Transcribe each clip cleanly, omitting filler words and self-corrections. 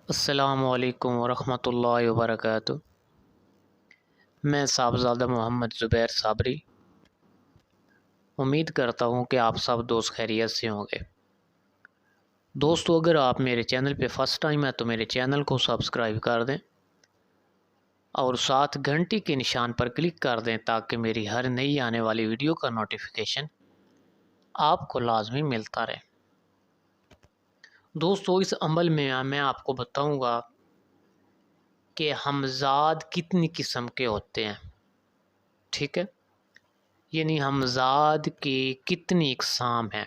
السلام علیکم ورحمۃ اللہ وبرکاتہ۔ میں صاحبزادہ محمد زبیر صابری امید کرتا ہوں کہ آپ سب دوست خیریت سے ہوں گے۔ دوستو، اگر آپ میرے چینل پہ فرسٹ ٹائم ہے تو میرے چینل کو سبسکرائب کر دیں اور ساتھ گھنٹی کے نشان پر کلک کر دیں تاکہ میری ہر نئی آنے والی ویڈیو کا نوٹیفیکیشن آپ کو لازمی ملتا رہے۔ دوستو، اس عمل میں آپ کو بتاؤں گا کہ ہمزاد کتنی قسم کے ہوتے ہیں، ٹھیک ہے، یعنی ہمزاد کی کتنی اقسام ہیں۔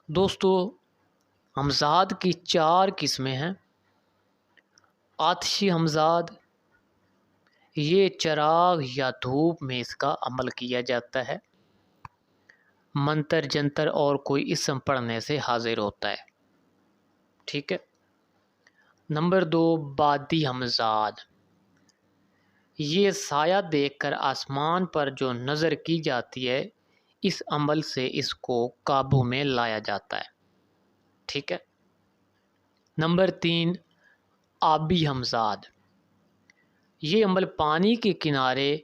دوستو، ہمزاد کی 4 قسمیں ہیں۔ آتشی ہمزاد، یہ چراغ یا دھوپ میں اس کا عمل کیا جاتا ہے، منتر جنتر اور کوئی اسم پڑھنے سے حاضر ہوتا ہے، ٹھیک ہے۔ نمبر 2، بادی ہمزاد، یہ سایہ دیکھ کر آسمان پر جو نظر کی جاتی ہے، اس عمل سے اس کو قابو میں لایا جاتا ہے، ٹھیک ہے۔ نمبر 3، آبی ہمزاد، یہ عمل پانی کے کنارے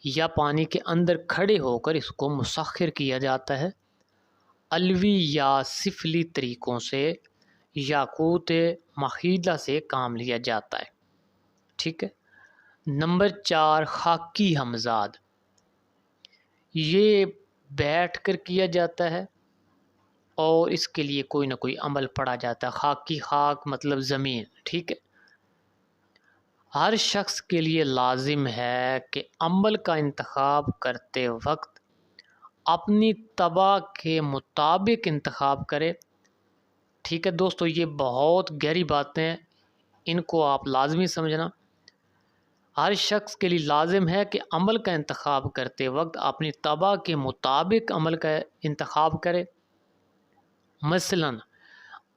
یا پانی کے اندر کھڑے ہو کر اس کو مسخر کیا جاتا ہے، علوی یا سفلی طریقوں سے یاقوت مخیدہ سے کام لیا جاتا ہے، ٹھیک ہے۔ نمبر 4، خاکی ہمزاد، یہ بیٹھ کر کیا جاتا ہے اور اس کے لیے کوئی نہ کوئی عمل پڑھا جاتا ہے۔ خاکی، خاک مطلب زمین، ٹھیک ہے۔ ہر شخص کے لیے لازم ہے کہ عمل کا انتخاب کرتے وقت اپنی طبع کے مطابق انتخاب کرے، ٹھیک ہے۔ دوستو، یہ بہت گہری باتیں ہیں، ان کو آپ لازمی سمجھنا۔ ہر شخص کے لیے لازم ہے کہ عمل کا انتخاب کرتے وقت اپنی طبع کے مطابق عمل کا انتخاب کرے۔ مثلاً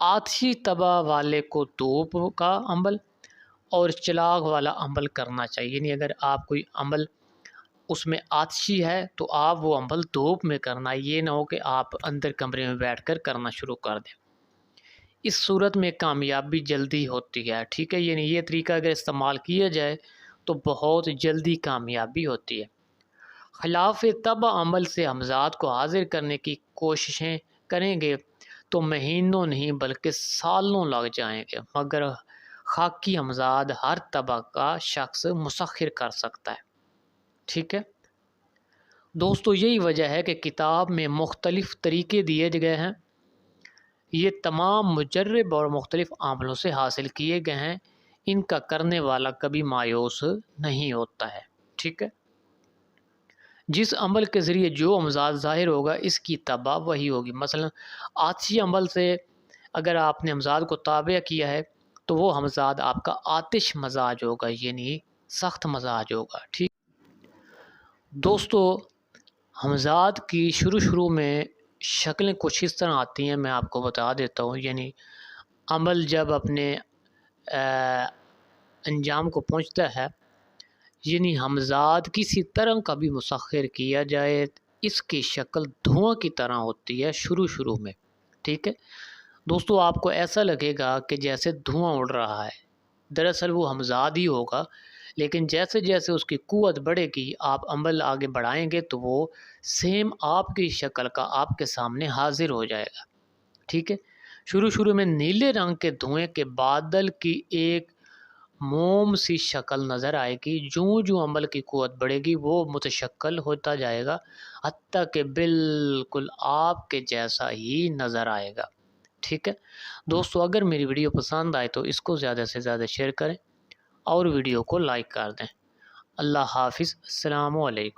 آتشی طبع والے کو دھوپ کا عمل اور چراغ والا عمل کرنا چاہیے، یعنی اگر آپ کوئی عمل اس میں آتشی ہے تو آپ وہ عمل دھوپ میں کرنا، یہ نہ ہو کہ آپ اندر کمرے میں بیٹھ کر کرنا شروع کر دیں۔ اس صورت میں کامیابی جلدی ہوتی ہے، ٹھیک ہے، یعنی یہ طریقہ اگر استعمال کیا جائے تو بہت جلدی کامیابی ہوتی ہے۔ خلاف طبع عمل سے ہمزاد کو حاضر کرنے کی کوششیں کریں گے تو مہینوں نہیں بلکہ سالوں لگ جائیں گے، مگر خاکی ہمزاد ہر طبع کا شخص مسخر کر سکتا ہے، ٹھیک ہے۔ دوستو، یہی وجہ ہے کہ کتاب میں مختلف طریقے دیے گئے ہیں، یہ تمام مجرب اور مختلف عاملوں سے حاصل کیے گئے ہیں، ان کا کرنے والا کبھی مایوس نہیں ہوتا ہے، ٹھیک ہے۔ جس عمل کے ذریعے جو ہمزاد ظاہر ہوگا اس کی طبع وہی ہوگی۔ مثلا آتشی عمل سے اگر آپ نے ہمزاد کو تابع کیا ہے تو وہ ہمزاد آپ کا آتش مزاج ہوگا، یعنی سخت مزاج ہوگا، ٹھیک۔ دوستو، ہمزاد کی شروع میں شکلیں کچھ اس طرح آتی ہیں، میں آپ کو بتا دیتا ہوں، یعنی عمل جب اپنے انجام کو پہنچتا ہے، یعنی ہمزاد کسی طرح کا بھی مسخر کیا جائے، اس کی شکل دھواں کی طرح ہوتی ہے شروع میں، ٹھیک ہے۔ دوستو، آپ کو ایسا لگے گا کہ جیسے دھواں اڑ رہا ہے، دراصل وہ ہمزاد ہی ہوگا، لیکن جیسے جیسے اس کی قوت بڑھے گی، آپ عمل آگے بڑھائیں گے تو وہ سیم آپ کی شکل کا آپ کے سامنے حاضر ہو جائے گا، ٹھیک ہے۔ شروع میں نیلے رنگ کے دھوئیں کے بادل کی ایک موم سی شکل نظر آئے گی، جو عمل کی قوت بڑھے گی وہ متشکل ہوتا جائے گا، حتیٰ کہ بالکل آپ کے جیسا ہی نظر آئے گا، ٹھیک ہے۔ دوستو، اگر میری ویڈیو پسند آئے تو اس کو زیادہ سے زیادہ شیئر کریں اور ویڈیو کو لائک کر دیں۔ اللہ حافظ، السلام علیکم۔